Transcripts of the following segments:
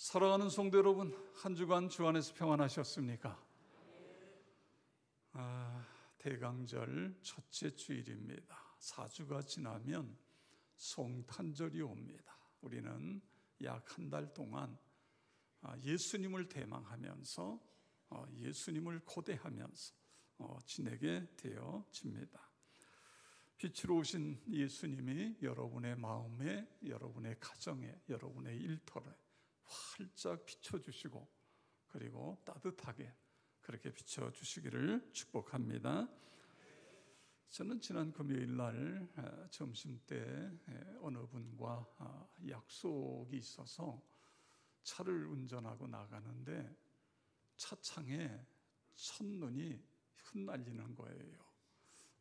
사랑하는 성도 여러분, 한 주간 주 안에서 평안하셨습니까? 대강절 첫째 주일입니다. 4주가 지나면 성탄절이 옵니다. 우리는 약 한 달 동안 예수님을 대망하면서 예수님을 고대하면서 지내게 되어집니다. 빛으로 오신 예수님이 여러분의 마음에, 여러분의 가정에, 여러분의 일터에 활짝 비춰주시고 그리고 따뜻하게 그렇게 비춰주시기를 축복합니다. 저는 지난 금요일 날 점심때 어느 분과 약속이 있어서 차를 운전하고 나가는데 차창에 첫눈이 흩날리는 거예요.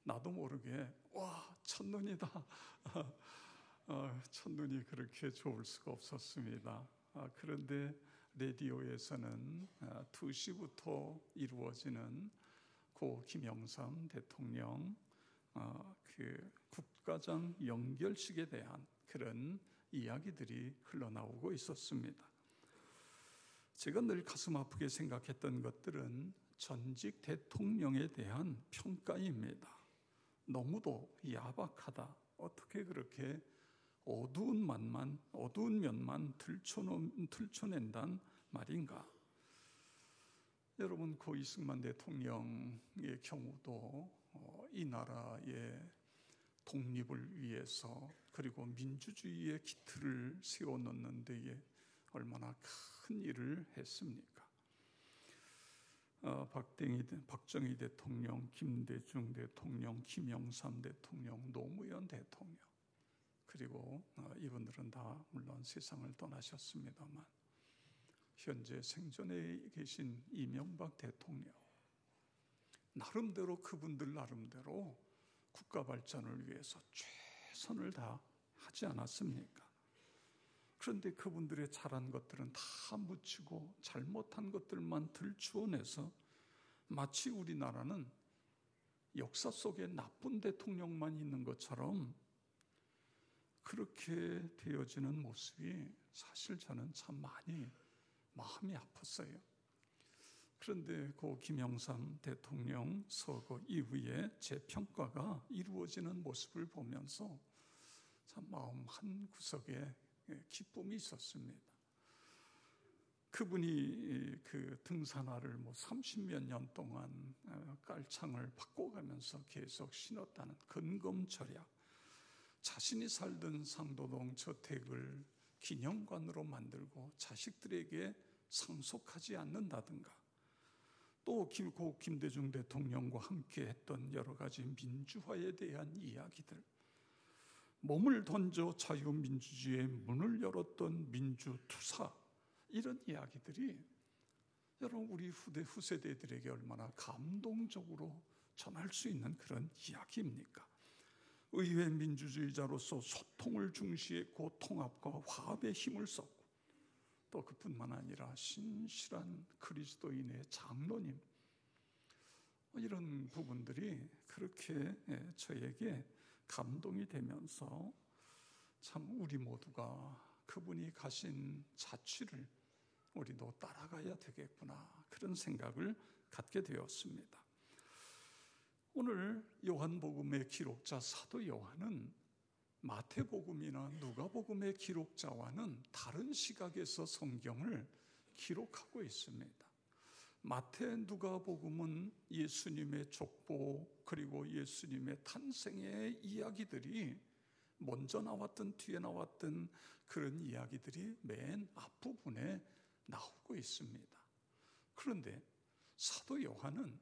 나도 모르게 와, 첫눈이다. 첫눈이 그렇게 좋을 수가 없었습니다. 그런데 라디오에서는 2시부터 이루어지는 고 김영삼 대통령 그 국가장 연결식에 대한 그런 이야기들이 흘러나오고 있었습니다. 제가 늘 가슴 아프게 생각했던 것들은 전직 대통령에 대한 평가입니다. 너무도 야박하다. 어떻게 그렇게 어두운 면만 들춰낸단 말인가? 여러분, 고 이승만 대통령의 경우도 이 나라의 독립을 위해서 그리고 민주주의의 기틀을 세워놓는 데에 얼마나 큰 일을 했습니까? 박정희 대통령, 김대중 대통령, 김영삼 대통령, 노무현 대통령, 그리고 이분들은 다 물론 세상을 떠나셨습니다만 현재 생존해 계신 이명박 대통령, 나름대로 그분들 나름대로 국가 발전을 위해서 최선을 다하지 않았습니까? 그런데 그분들의 잘한 것들은 다 묻히고 잘못한 것들만 들추어내서 마치 우리나라는 역사 속에 나쁜 대통령만 있는 것처럼 그렇게 되어지는 모습이 사실 저는 참 많이 마음이 아팠어요. 그런데 고 김영삼 대통령 서거 이후에 재평가가 이루어지는 모습을 보면서 참 마음 한 구석에 기쁨이 있었습니다. 그분이 그 등산화를 30몇 년 동안 깔창을 바꿔가면서 계속 신었다는 근검절약, 자신이 살던 상도동 저택을 기념관으로 만들고 자식들에게 상속하지 않는다든가, 또 고 김대중 대통령과 함께 했던 여러 가지 민주화에 대한 이야기들, 몸을 던져 자유민주주의의 문을 열었던 민주투사, 이런 이야기들이 여러분 우리 후세대들에게 얼마나 감동적으로 전할 수 있는 그런 이야기입니까? 의회 민주주의자로서 소통을 중시했고 통합과 화합의 힘을 썼고, 또 그뿐만 아니라 신실한 그리스도인의 장로님, 이런 부분들이 그렇게 저에게 감동이 되면서 참 우리 모두가 그분이 가신 자취를 우리도 따라가야 되겠구나, 그런 생각을 갖게 되었습니다. 오늘 요한복음의 기록자 사도 요한은 마태복음이나 누가복음의 기록자와는 다른 시각에서 성경을 기록하고 있습니다. 마태, 누가복음은 예수님의 족보 그리고 예수님의 탄생의 이야기들이 먼저 나왔든 뒤에 나왔든 그런 이야기들이 맨 앞부분에 나오고 있습니다. 그런데 사도 요한은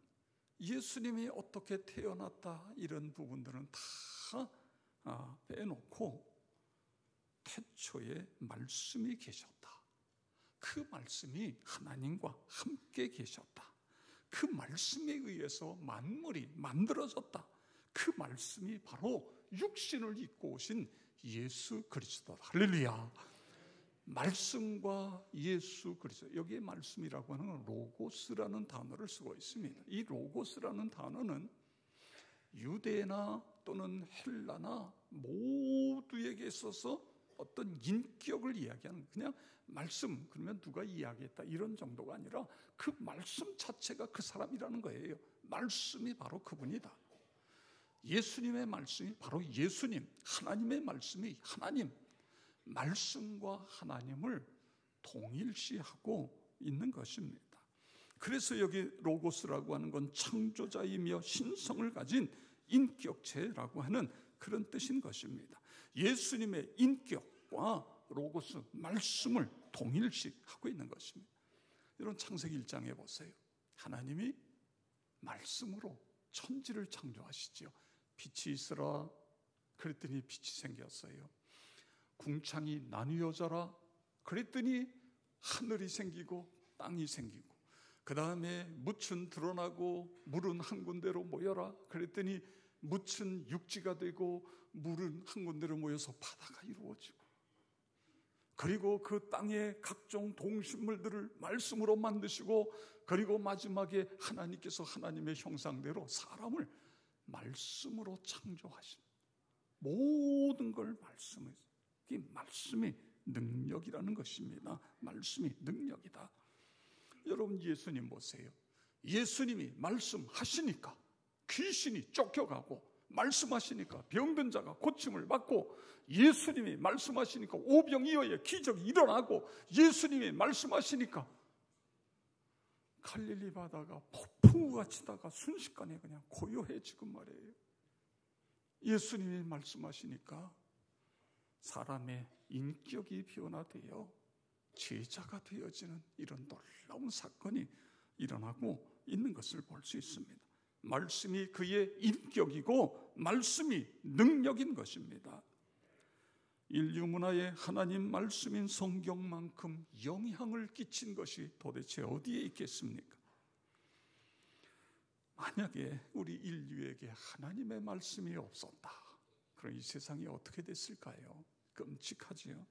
예수님이 어떻게 태어났다 이런 부분들은 다 빼놓고 태초에 말씀이 계셨다, 그 말씀이 하나님과 함께 계셨다, 그 말씀에 의해서 만물이 만들어졌다, 그 말씀이 바로 육신을 입고 오신 예수 그리스도다. 할렐루야. 말씀과 예수 그리스도, 여기에 말씀이라고 하는 건 로고스라는 단어를 쓰고 있습니다. 이 로고스라는 단어는 유대나 또는 헬라나 모두에게 있어서 어떤 인격을 이야기하는, 그냥 말씀 그러면 누가 이야기했다 이런 정도가 아니라 그 말씀 자체가 그 사람이라는 거예요. 말씀이 바로 그분이다. 예수님의 말씀이 바로 예수님, 하나님의 말씀이 하나님, 말씀과 하나님을 동일시하고 있는 것입니다. 그래서 여기 로고스라고 하는 건 창조자이며 신성을 가진 인격체라고 하는 그런 뜻인 것입니다. 예수님의 인격과 로고스, 말씀을 동일시하고 있는 것입니다. 여러분 창세기 1장에 보세요. 하나님이 말씀으로 천지를 창조하시지요. 빛이 있으라 그랬더니 빛이 생겼어요. 궁창이 나뉘어져라 그랬더니 하늘이 생기고 땅이 생기고, 그 다음에 묻은 드러나고 물은 한 군데로 모여라 그랬더니 묻은 육지가 되고 물은 한 군데로 모여서 바다가 이루어지고, 그리고 그 땅의 각종 동식물들을 말씀으로 만드시고, 그리고 마지막에 하나님께서 하나님의 형상대로 사람을 말씀으로 창조하신, 모든 걸 말씀을, 이 말씀이 능력이라는 것입니다. 말씀이 능력이다. 여러분 예수님 보세요. 예수님이 말씀하시니까 귀신이 쫓겨가고, 말씀하시니까 병든 자가 고침을 받고, 예수님이 말씀하시니까 오병이어의 기적이 일어나고, 예수님이 말씀하시니까 갈릴리 바다가 폭풍우가 치다가 순식간에 그냥 고요해지고 말이에요. 예수님이 말씀하시니까 사람의 인격이 변화되어 제자가 되어지는 이런 놀라운 사건이 일어나고 있는 것을 볼 수 있습니다. 말씀이 그의 인격이고 말씀이 능력인 것입니다. 인류 문화에 하나님 말씀인 성경만큼 영향을 끼친 것이 도대체 어디에 있겠습니까? 만약에 우리 인류에게 하나님의 말씀이 없었다, 그럼 이 세상이 어떻게 됐을까요? 끔찍하지요.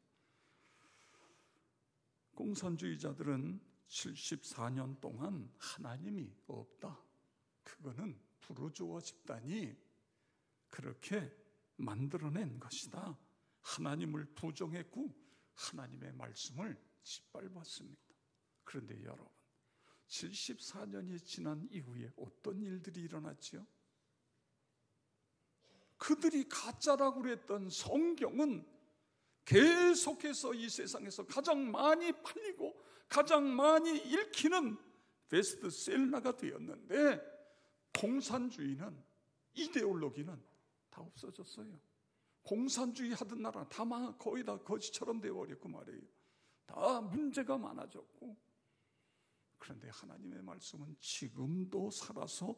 공산주의자들은 74년 동안 하나님이 없다, 그거는 부르주아 집단이 그렇게 만들어낸 것이다, 하나님을 부정했고 하나님의 말씀을 짓밟았습니다. 그런데 여러분, 74년이 지난 이후에 어떤 일들이 일어났죠? 그들이 가짜라고 그랬던 성경은 계속해서 이 세상에서 가장 많이 팔리고 가장 많이 읽히는 베스트셀러가 되었는데, 공산주의는, 이데올로기는 다 없어졌어요. 공산주의 하던 나라는 다 거의 다 거지처럼 되어버렸고 말이에요. 다 문제가 많아졌고. 그런데 하나님의 말씀은 지금도 살아서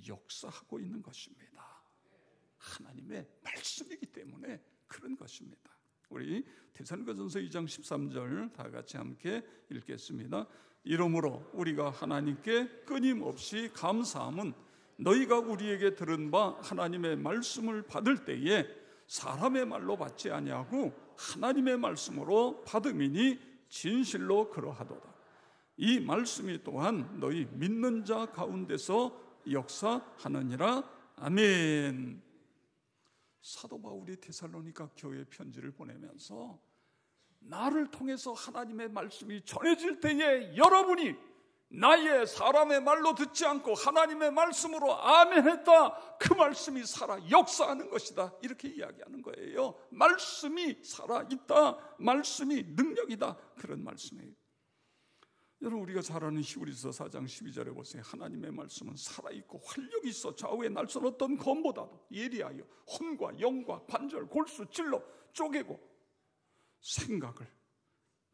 역사하고 있는 것입니다. 하나님의 말씀이기 때문에 그런 것입니다. 우리 데살로니가전서 2장 13절 다 같이 함께 읽겠습니다. 이러므로 우리가 하나님께 끊임없이 감사함은 너희가 우리에게 들은 바 하나님의 말씀을 받을 때에 사람의 말로 받지 아니하고 하나님의 말씀으로 받음이니 진실로 그러하도다. 이 말씀이 또한 너희 믿는 자 가운데서 역사하느니라. 아멘. 사도 바울이 데살로니가 교회 편지를 보내면서 나를 통해서 하나님의 말씀이 전해질 때에 여러분이 나의 사람의 말로 듣지 않고 하나님의 말씀으로 아멘했다, 그 말씀이 살아 역사하는 것이다, 이렇게 이야기하는 거예요. 말씀이 살아있다, 말씀이 능력이다, 그런 말씀이에요. 여러분 우리가 잘 아는 히브리서 4장 12절에 보세요. 하나님의 말씀은 살아있고 활력이 있어 좌우에 날선 어떤 검보다도 예리하여 혼과 영과 관절 골수 찔러 쪼개고 생각을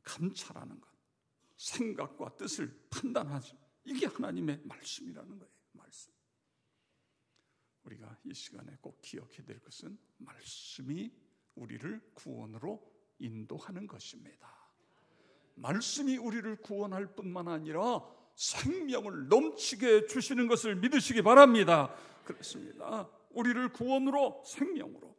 감찰하는 것, 생각과 뜻을 판단하죠. 이게 하나님의 말씀이라는 거예요. 말씀. 우리가 이 시간에 꼭 기억해야 될 것은 말씀이 우리를 구원으로 인도하는 것입니다. 말씀이 우리를 구원할 뿐만 아니라 생명을 넘치게 주시는 것을 믿으시기 바랍니다. 그렇습니다. 우리를 구원으로, 생명으로.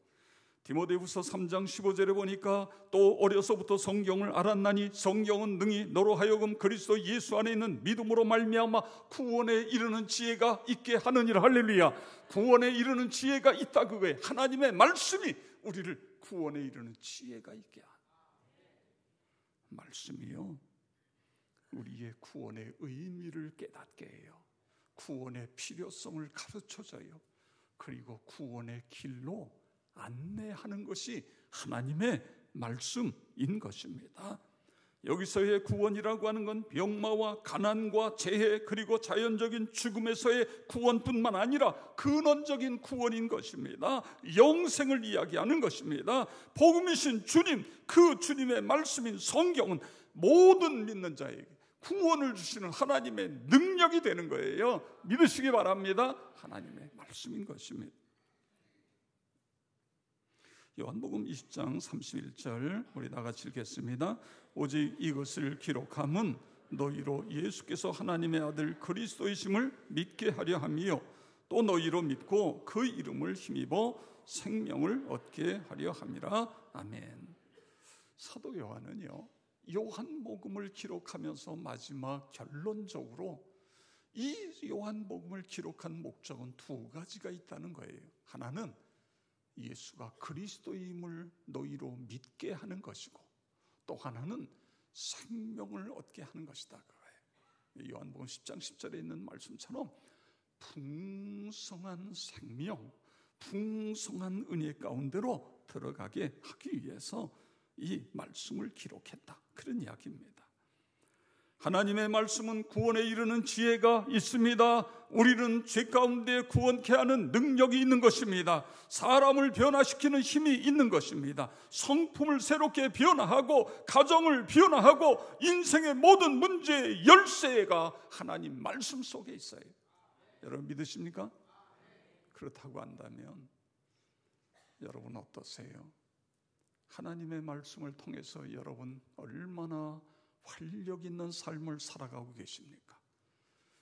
디모데후서 3장 15절에 보니까 또 어려서부터 성경을 알았나니 성경은 능히 너로 하여금 그리스도 예수 안에 있는 믿음으로 말미암아 구원에 이르는 지혜가 있게 하느니라. 할렐루야. 구원에 이르는 지혜가 있다, 그거예요. 하나님의 말씀이 우리를 구원에 이르는 지혜가 있게 하는. 말씀이요, 우리의 구원의 의미를 깨닫게 해요. 구원의 필요성을 가르쳐줘요. 그리고 구원의 길로 안내하는 것이 하나님의 말씀인 것입니다. 여기서의 구원이라고 하는 건 병마와 가난과 재해 그리고 자연적인 죽음에서의 구원뿐만 아니라 근원적인 구원인 것입니다. 영생을 이야기하는 것입니다. 복음이신 주님, 그 주님의 말씀인 성경은 모든 믿는 자에게 구원을 주시는 하나님의 능력이 되는 거예요. 믿으시기 바랍니다. 하나님의 말씀인 것입니다. 요한복음 20장 31절 우리 다 같이 읽겠습니다. 오직 이것을 기록함은 너희로 예수께서 하나님의 아들 그리스도이심을 믿게 하려 함이요 또 너희로 믿고 그 이름을 힘입어 생명을 얻게 하려 함이라. 아멘. 사도 요한은요, 요한복음을 기록하면서 마지막 결론적으로 이 요한복음을 기록한 목적은 두 가지가 있다는 거예요. 하나는 예수가 그리스도임을 너희로 믿게 하는 것이고, 또 하나는 생명을 얻게 하는 것이다. 그거예요. 요한복음 10장 10절에 있는 말씀처럼 풍성한 생명, 풍성한 은혜 가운데로 들어가게 하기 위해서 이 말씀을 기록했다, 그런 이야기입니다. 하나님의 말씀은 구원에 이르는 지혜가 있습니다. 우리는 죄 가운데 구원케 하는 능력이 있는 것입니다. 사람을 변화시키는 힘이 있는 것입니다. 성품을 새롭게 변화하고 가정을 변화하고 인생의 모든 문제의 열쇠가 하나님 말씀 속에 있어요. 여러분 믿으십니까? 그렇다고 한다면 여러분 어떠세요? 하나님의 말씀을 통해서 여러분 얼마나 활력 있는 삶을 살아가고 계십니까?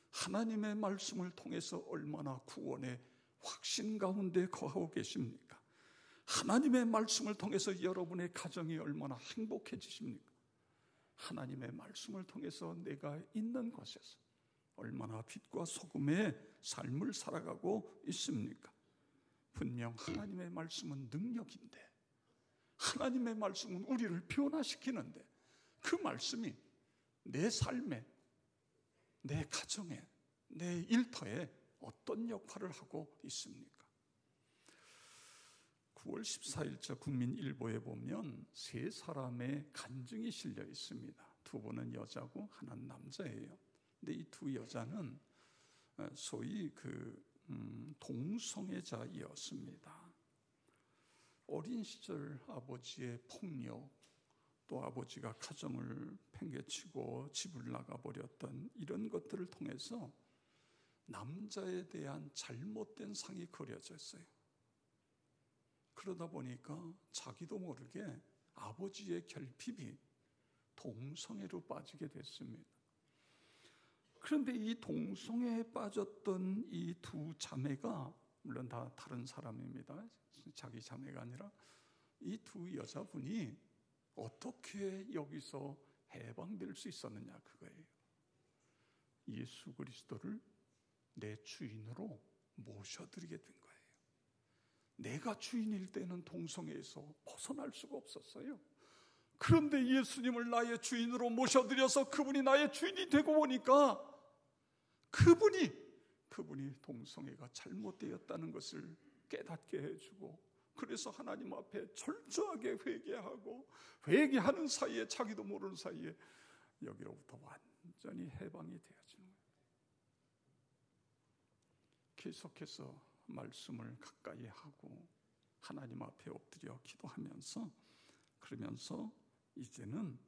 하나님의 말씀을 통해서 얼마나 구원의 확신 가운데 거하고 계십니까? 하나님의 말씀을 통해서 여러분의 가정이 얼마나 행복해지십니까? 하나님의 말씀을 통해서 내가 있는 곳에서 얼마나 빛과 소금의 삶을 살아가고 있습니까? 분명 하나님의 말씀은 능력인데, 하나님의 말씀은 우리를 변화시키는데, 그 말씀이 내 삶에, 내 가정에, 내 일터에 어떤 역할을 하고 있습니까? 9월 14일자 국민일보에 보면 세 사람의 간증이 실려 있습니다. 두 분은 여자고 하나는 남자예요. 근데 이 두 여자는 소위 동성애자이었습니다. 어린 시절 아버지의 폭력, 또 아버지가 가정을 팽개치고 집을 나가버렸던 이런 것들을 통해서 남자에 대한 잘못된 상이 그려졌어요. 그러다 보니까 자기도 모르게 아버지의 결핍이 동성애로 빠지게 됐습니다. 그런데 이 동성애에 빠졌던 이 두 자매가, 물론 다 다른 사람입니다. 자기 자매가 아니라 이 두 여자분이 어떻게 여기서 해방될 수 있었느냐, 그거예요. 예수 그리스도를 내 주인으로 모셔드리게 된 거예요. 내가 주인일 때는 동성애에서 벗어날 수가 없었어요. 그런데 예수님을 나의 주인으로 모셔드려서 그분이 나의 주인이 되고 보니까 그분이 동성애가 잘못되었다는 것을 깨닫게 해주고, 그래서 하나님 앞에 철저하게 회개하고, 회개하는 사이에 자기도 모르는 사이에 여기로부터 완전히 해방이 되어지는 거예요. 계속해서 말씀을 가까이 하고 하나님 앞에 엎드려 기도하면서, 그러면서 이제는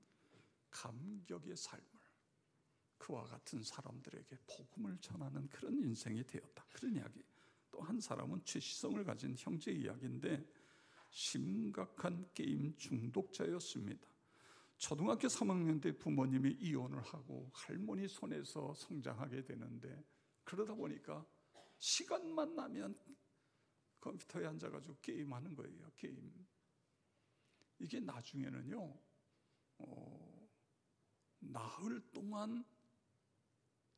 감격의 삶을, 그와 같은 사람들에게 복음을 전하는 그런 인생이 되었다, 그런 이야기. 또 한 사람은 죄시성을 가진 형제 이야기인데, 심각한 게임 중독자였습니다. 초등학교 3학년 때 부모님이 이혼을 하고 할머니 손에서 성장하게 되는데, 그러다 보니까 시간만 나면 컴퓨터에 앉아가지고 게임하는 거예요. 게임. 이게 나중에는요, 나흘 동안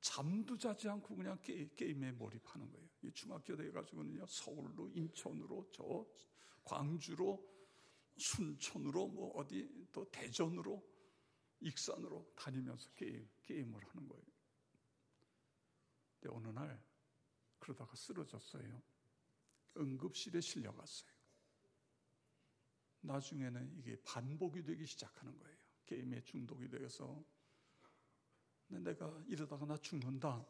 잠도 자지 않고 그냥 게임에 몰입하는 거예요. 이 중학교 돼가지고는요, 서울로, 인천으로, 저 광주로, 순천으로, 뭐 어디 또 대전으로 익산으로 다니면서 게임을 하는 거예요. 근데 어느 날 그러다가 쓰러졌어요. 응급실에 실려갔어요. 나중에는 이게 반복이 되기 시작하는 거예요. 게임에 중독이 되어서 내가 이러다가 나 죽는다.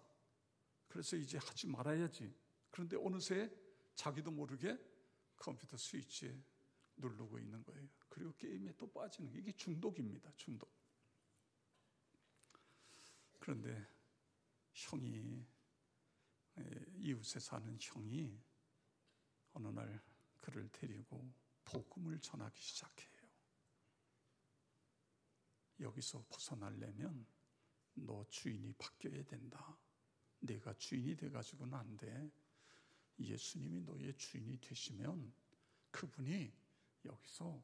그래서 이제 하지 말아야지. 그런데 어느새 자기도 모르게 컴퓨터 스위치에 누르고 있는 거예요. 그리고 게임에 또 빠지는 게 이게 중독입니다. 중독. 그런데 형이, 이웃에 사는 형이 어느 날 그를 데리고 복음을 전하기 시작해요. 여기서 벗어나려면 너 주인이 바뀌어야 된다. 내가 주인이 돼가지고는 안 돼. 예수님이 너의 주인이 되시면 그분이 여기서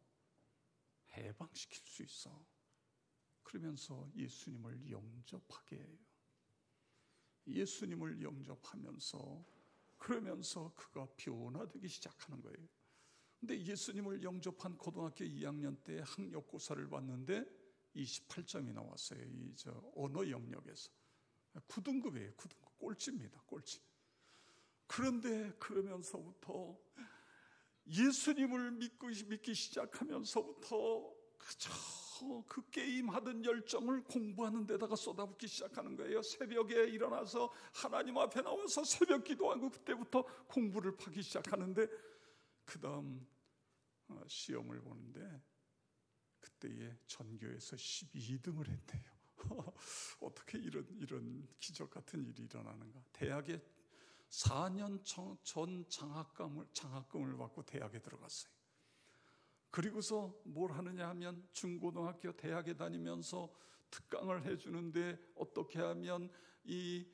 해방시킬 수 있어. 그러면서 예수님을 영접하게 해요. 예수님을 영접하면서 그러면서 그가 변화되기 시작하는 거예요. 근데 예수님을 영접한 고등학교 2학년 때 학력고사를 봤는데 28점이 나왔어요. 이 언어 영역에서 9등급이에요. 9등급 꼴찌입니다. 꼴찌. 그런데 그러면서부터 예수님을 믿기 시작하면서부터 그저 그 게임하던 열정을 공부하는 데다가 쏟아붓기 시작하는 거예요. 새벽에 일어나서 하나님 앞에 나와서 새벽 기도하고 그때부터 공부를 하기 시작하는데 그 다음 시험을 보는데 그때에 전교에서 12등을 했대요. 어떻게 이런 기적 같은 일이 일어나는가. 대학에 4년 전 장학금을 받고 대학에 들어갔어요. 그리고서 뭘 하느냐 하면 중고등학교 대학에 다니면서 특강을 해주는데 어떻게 하면 이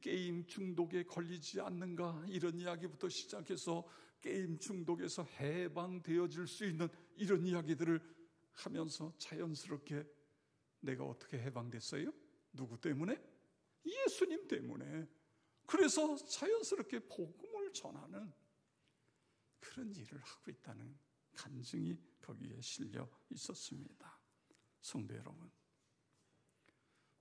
게임 중독에 걸리지 않는가, 이런 이야기부터 시작해서 게임 중독에서 해방되어질 수 있는 이런 이야기들을 하면서 자연스럽게 내가 어떻게 해방됐어요? 누구 때문에? 예수님 때문에. 그래서 자연스럽게 복음을 전하는 그런 일을 하고 있다는 간증이 거기에 실려 있었습니다. 성도 여러분,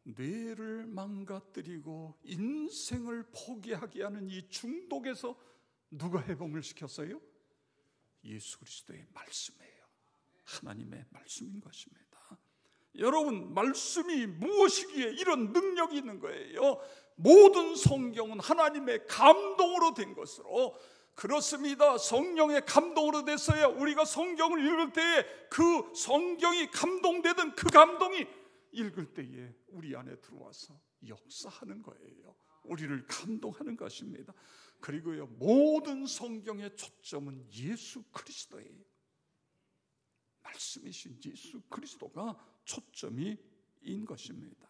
뇌를 망가뜨리고 인생을 포기하게 하는 이 중독에서 누가 해방을 시켰어요? 예수 그리스도의 말씀이에요. 하나님의 말씀인 것입니다. 여러분, 말씀이 무엇이기에 이런 능력이 있는 거예요? 모든 성경은 하나님의 감동으로 된 것으로, 그렇습니다. 성령의 감동으로 됐어야 우리가 성경을 읽을 때에 그 성경이 감동되던 그 감동이 읽을 때에 우리 안에 들어와서 역사하는 거예요. 우리를 감동하는 것입니다. 그리고요, 모든 성경의 초점은 예수 그리스도예요. 말씀이신 예수 그리스도가 초점인 것입니다.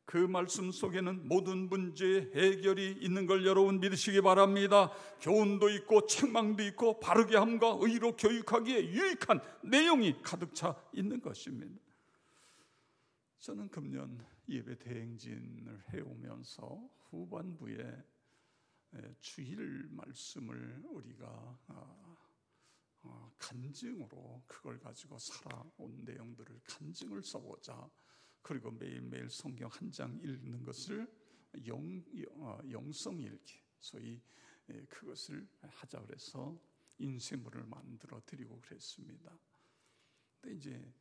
그 말씀 속에는 모든 문제의 해결이 있는 걸 여러분 믿으시기 바랍니다. 교훈도 있고 책망도 있고 바르게 함과 의로 교육하기에 유익한 내용이 가득 차 있는 것입니다. 저는 금년 예배 대행진을 해오면서 후반부에 주일 말씀을 우리가 간증으로 그걸 가지고 살아온 내용들을 간증을 써보자. 그리고 매일매일 성경 한 장 읽는 것을 영성 읽기, 소위 그것을 하자 그래서 인쇄물을 만들어 드리고 그랬습니다. 근데 이제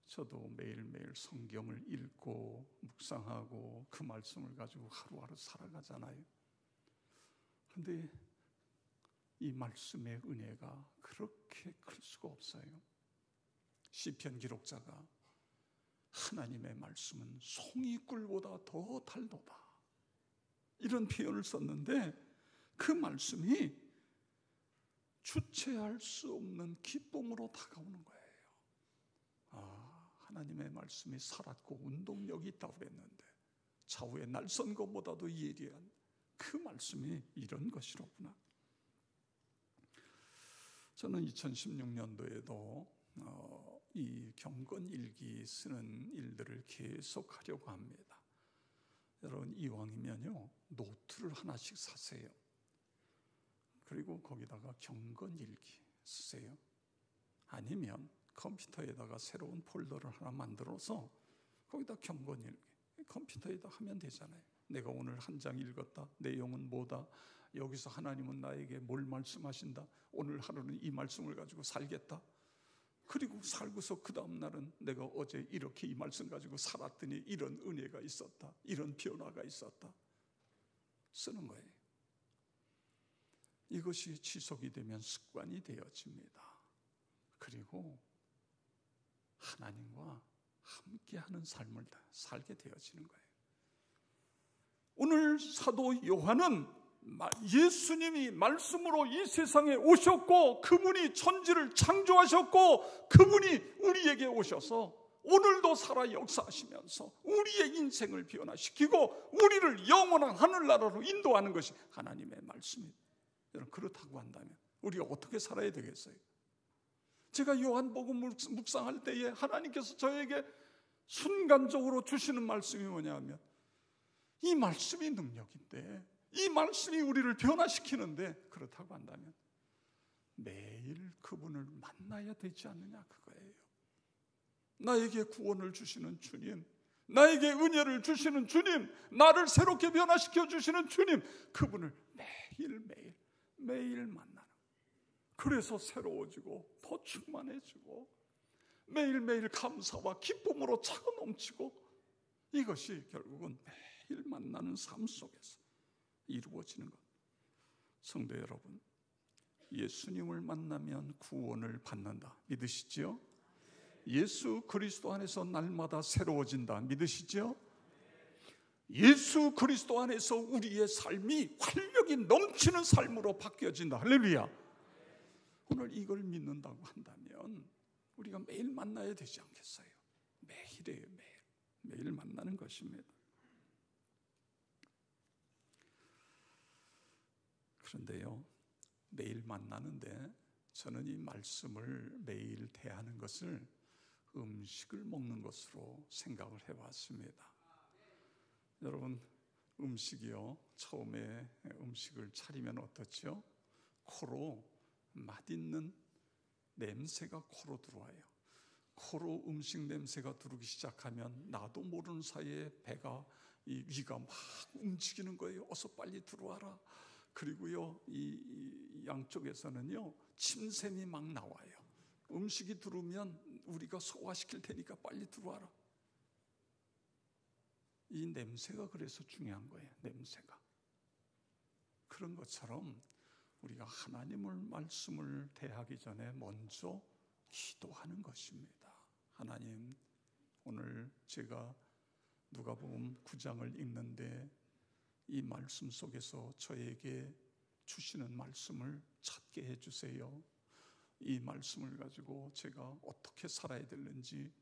저도 매일매일 성경을 읽고 묵상하고 그 말씀을 가지고 하루하루 살아가잖아요. 그런데 이 말씀의 은혜가 그렇게 클 수가 없어요. 시편 기록자가 하나님의 말씀은 송이꿀보다 더 달도다, 이런 표현을 썼는데 그 말씀이 주체할 수 없는 기쁨으로 다가오는 거예요. 하나님의 말씀이 살았고 운동력이 있다고 그랬는데 좌우에 날선 것보다도 예리한 그 말씀이 이런 것이로구나. 저는 2016년도에도 이 경건일기 쓰는 일들을 계속 하려고 합니다. 여러분, 이왕이면요 노트를 하나씩 사세요. 그리고 거기다가 경건일기 쓰세요. 아니면 컴퓨터에다가 새로운 폴더를 하나 만들어서 거기다 경건일기 컴퓨터에다 하면 되잖아요. 내가 오늘 한 장 읽었다. 내용은 뭐다. 여기서 하나님은 나에게 뭘 말씀하신다. 오늘 하루는 이 말씀을 가지고 살겠다. 그리고 살고서 그 다음 날은 내가 어제 이렇게 이 말씀 가지고 살았더니 이런 은혜가 있었다. 이런 변화가 있었다. 쓰는 거예요. 이것이 지속이 되면 습관이 되어집니다. 그리고 하나님과 함께하는 삶을 살게 되어지는 거예요. 오늘 사도 요한은 예수님이 말씀으로 이 세상에 오셨고 그분이 천지를 창조하셨고 그분이 우리에게 오셔서 오늘도 살아 역사하시면서 우리의 인생을 변화시키고 우리를 영원한 하늘나라로 인도하는 것이 하나님의 말씀입니다. 여러분, 그렇다고 한다면 우리가 어떻게 살아야 되겠어요? 제가 요한복음 묵상할 때에 하나님께서 저에게 순간적으로 주시는 말씀이 뭐냐면 이 말씀이 능력인데 이 말씀이 우리를 변화시키는데 그렇다고 한다면 매일 그분을 만나야 되지 않느냐 그거예요. 나에게 구원을 주시는 주님, 나에게 은혜를 주시는 주님, 나를 새롭게 변화시켜 주시는 주님, 그분을 매일 만나는, 그래서 새로워지고 더 충만해지고 매일매일 감사와 기쁨으로 차고 넘치고, 이것이 결국은 매일 만나는 삶 속에서 이루어지는 것. 성도 여러분, 예수님을 만나면 구원을 받는다. 믿으시지요? 예수 그리스도 안에서 날마다 새로워진다. 믿으시죠? 예수 그리스도 안에서 우리의 삶이 활력이 넘치는 삶으로 바뀌어진다. 할렐루야. 오늘 이걸 믿는다고 한다면 우리가 매일 만나야 되지 않겠어요? 매일이에요. 매일 만나는 것입니다. 그런데요, 매일 만나는데 저는 이 말씀을 매일 대하는 것을 음식을 먹는 것으로 생각을 해봤습니다. 여러분, 음식이요, 처음에 음식을 차리면 어떻죠? 코로 맛있는 냄새가 코로 들어와요. 코로 음식 냄새가 들어오기 시작하면 나도 모르는 사이에 배가, 이 위가 막 움직이는 거예요. 어서 빨리 들어와라. 그리고요, 이 양쪽에서는요 침샘이 막 나와요. 음식이 들어오면 우리가 소화시킬 테니까 빨리 들어와라. 이 냄새가 그래서 중요한 거예요. 냄새가. 그런 것처럼 우리가 하나님을 말씀을 대하기 전에 먼저 기도하는 것입니다. 하나님, 오늘 제가 누가복음 9장을 읽는데 이 말씀 속에서 저에게 주시는 말씀을 찾게 해주세요. 이 말씀을 가지고 제가 어떻게 살아야 되는지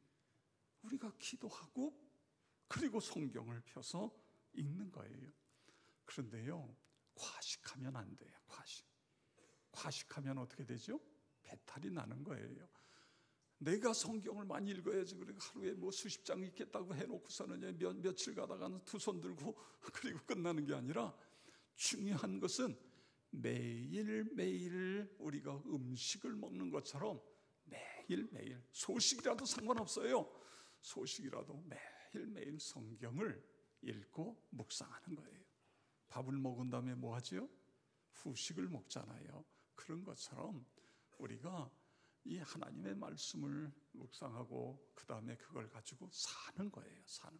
우리가 기도하고 그리고 성경을 펴서 읽는 거예요. 그런데요, 과식하면 안 돼요. 과식하면 어떻게 되죠? 배탈이 나는 거예요. 내가 성경을 많이 읽어야지, 그리고 하루에 뭐 수십 장 읽겠다고 해놓고서는 며칠 가다가는 두 손 들고 그리고 끝나는 게 아니라, 중요한 것은 매일매일 우리가 음식을 먹는 것처럼 매일매일, 소식이라도 상관없어요. 소식이라도 매일매일 성경을 읽고 묵상하는 거예요. 밥을 먹은 다음에 뭐 하죠? 후식을 먹잖아요. 그런 것처럼 우리가 이 하나님의 말씀을 묵상하고 그 다음에 그걸 가지고 사는 거예요. 사는.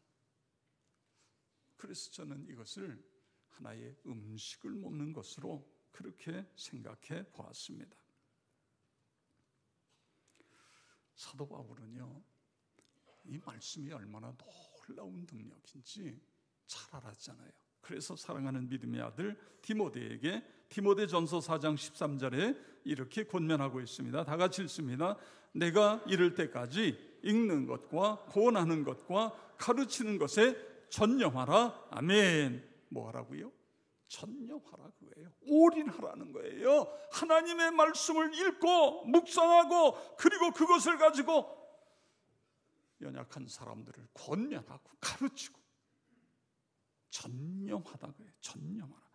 그래서 저는 이것을 하나의 음식을 먹는 것으로 그렇게 생각해 보았습니다. 사도 바울은요, 이 말씀이 얼마나 놀라운 능력인지 잘 알았잖아요. 그래서 사랑하는 믿음의 아들 디모데에게 디모데전서 4장 13절에 이렇게 권면하고 있습니다. 다 같이 읽습니다. 내가 이를 때까지 읽는 것과 고언하는 것과 가르치는 것에 전념하라. 아멘. 뭐 하라고요? 전념하라 그거예요. 올인하라는 거예요. 하나님의 말씀을 읽고 묵상하고 그리고 그것을 가지고 연약한 사람들을 권면하고 가르치고 전념하다 그래요. 전념하라.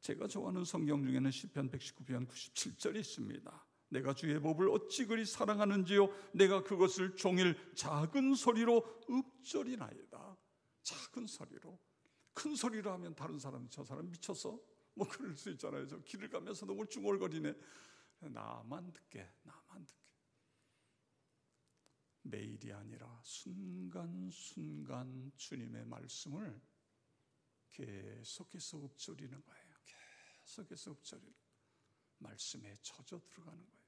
제가 좋아하는 성경 중에는 시편 119편 97절이 있습니다. 내가 주의 법을 어찌 그리 사랑하는지요. 내가 그것을 종일 작은 소리로 읊조리나이다. 작은 소리로. 큰 소리로 하면 다른 사람이 저 사람 미쳤어? 뭐 그럴 수 있잖아요. 저 길을 가면서도 울중얼거리네. 나만 듣게. 매일이 아니라 순간순간 주님의 말씀을 계속해서 읊조리는 거예요. 계속해서 읊조리는, 말씀에 젖어 들어가는 거예요.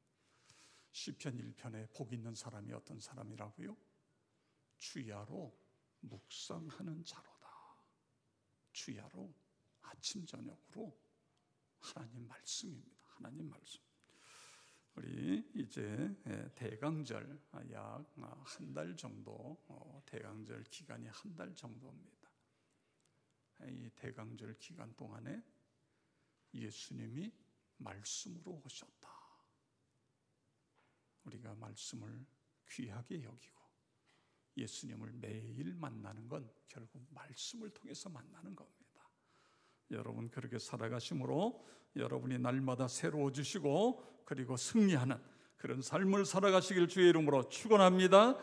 시편 1편에 복 있는 사람이 어떤 사람이라고요? 주야로 묵상하는 자로다. 주야로 아침 저녁으로 하나님 말씀입니다. 하나님 말씀. 우리 이제 대강절 약 한 달 정도, 대강절 기간이 한 달 정도입니다. 이 대강절 기간 동안에 예수님이 말씀으로 오셨다. 우리가 말씀을 귀하게 여기고 예수님을 매일 만나는 건 결국 말씀을 통해서 만나는 겁니다. 여러분 그렇게 살아가심으로 여러분이 날마다 새로워지시고 그리고 승리하는 그런 삶을 살아가시길 주의 이름으로 축원합니다.